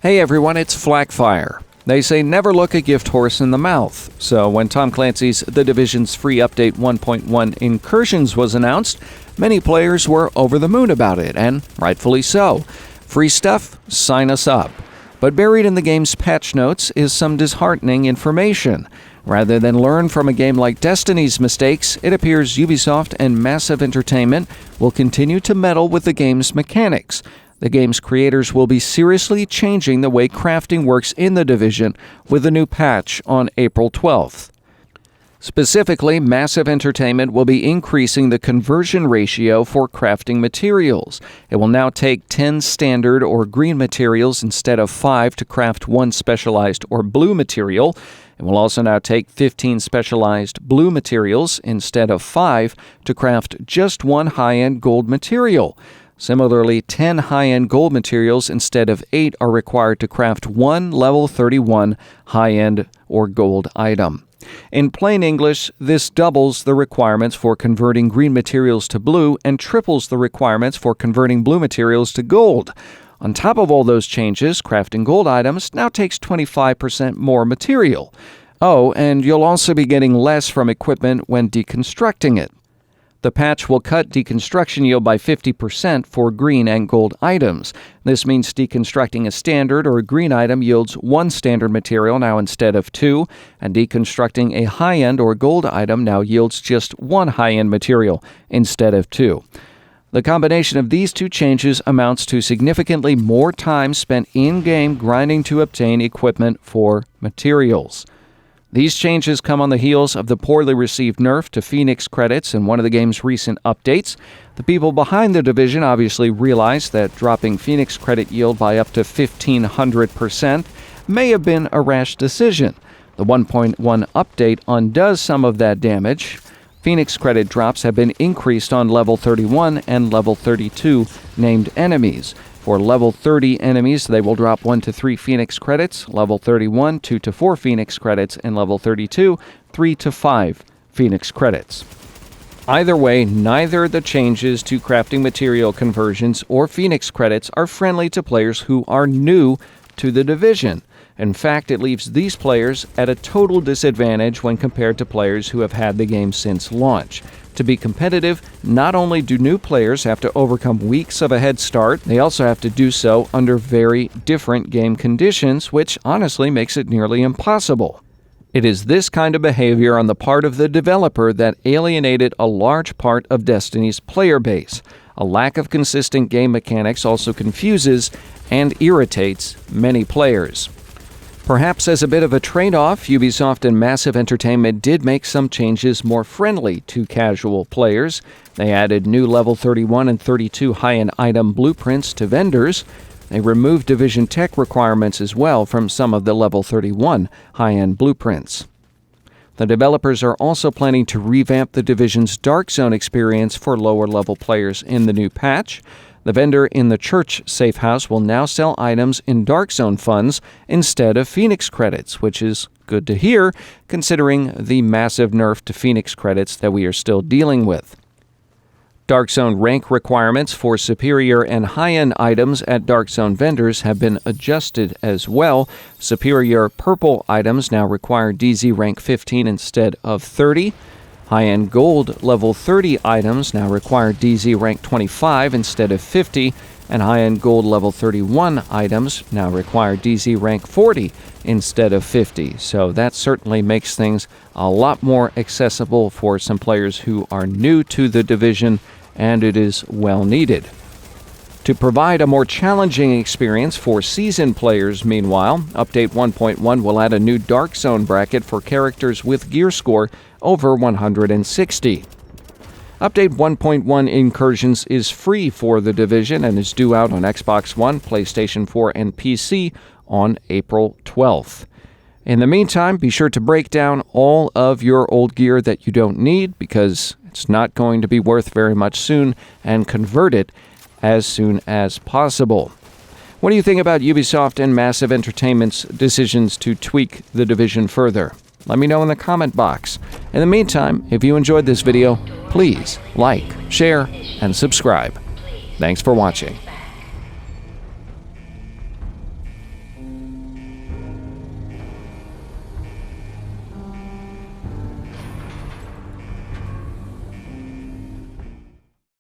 Hey everyone, it's Flackfire. They say never look a gift horse in the mouth. So when Tom Clancy's The Division's free update 1.1 Incursions was announced, many players were over the moon about it, and rightfully so. Free stuff? Sign us up. But buried in the game's patch notes is some disheartening information. Rather than learn from a game like Destiny's mistakes, it appears Ubisoft and Massive Entertainment will continue to meddle with the game's mechanics. The game's creators will be seriously changing the way crafting works in The Division with a new patch on April 12th. Specifically, Massive Entertainment will be increasing the conversion ratio for crafting materials. It will now take 10 standard or green materials instead of 5 to craft one specialized or blue material. It will also now take 15 specialized blue materials instead of 5 to craft just one high-end gold material. Similarly, 10 high-end gold materials instead of 8 are required to craft one level 31 high-end or gold item. In plain English, this doubles the requirements for converting green materials to blue and triples the requirements for converting blue materials to gold. On top of all those changes, crafting gold items now takes 25% more material. Oh, and you'll also be getting less from equipment when deconstructing it. The patch will cut deconstruction yield by 50% for green and gold items. This means deconstructing a standard or a green item yields one standard material now instead of 2, and deconstructing a high-end or gold item now yields just one high-end material instead of 2. The combination of these two changes amounts to significantly more time spent in-game grinding to obtain equipment for materials. These changes come on the heels of the poorly received nerf to Phoenix credits in one of the game's recent updates. The people behind The Division obviously realized that dropping Phoenix credit yield by up to 1,500% may have been a rash decision. The 1.1 update undoes some of that damage. Phoenix credit drops have been increased on level 31 and level 32 named enemies. For level 30 enemies, they will drop 1 to 3 Phoenix credits, level 31, 2 to 4 Phoenix credits, and level 32, 3 to 5 Phoenix credits. Either way, neither the changes to crafting material conversions or Phoenix credits are friendly to players who are new to The Division. In fact, it leaves these players at a total disadvantage when compared to players who have had the game since launch. To be competitive, not only do new players have to overcome weeks of a head start, they also have to do so under very different game conditions, which honestly makes it nearly impossible. It is this kind of behavior on the part of the developer that alienated a large part of Destiny's player base. A lack of consistent game mechanics also confuses and irritates many players. Perhaps as a bit of a trade-off, Ubisoft and Massive Entertainment did make some changes more friendly to casual players. They added new level 31 and 32 high-end item blueprints to vendors. They removed Division tech requirements as well from some of the level 31 high-end blueprints. The developers are also planning to revamp the Division's Dark Zone experience for lower-level players in the new patch. The vendor in the church safe house will now sell items in Dark Zone funds instead of Phoenix credits, which is good to hear considering the massive nerf to Phoenix credits that we are still dealing with. Dark Zone rank requirements for superior and high-end items at Dark Zone vendors have been adjusted as well. Superior purple items now require DZ rank 15 instead of 30. High-end gold level 30 items now require DZ rank 25 instead of 50, and high-end gold level 31 items now require DZ rank 40 instead of 50. So that certainly makes things a lot more accessible for some players who are new to The Division, and it is well needed. To provide a more challenging experience for seasoned players, meanwhile, Update 1.1 will add a new Dark Zone bracket for characters with gear score over 160. Update 1.1 Incursions is free for The Division and is due out on Xbox One, PlayStation 4, and PC on April 12th. In the meantime, be sure to break down all of your old gear that you don't need because it's not going to be worth very much soon, and convert it as soon as possible. What do you think about Ubisoft and Massive Entertainment's decisions to tweak The Division further? Let me know in the comment box. In the meantime, if you enjoyed this video, please like, share, and subscribe. Thanks for watching.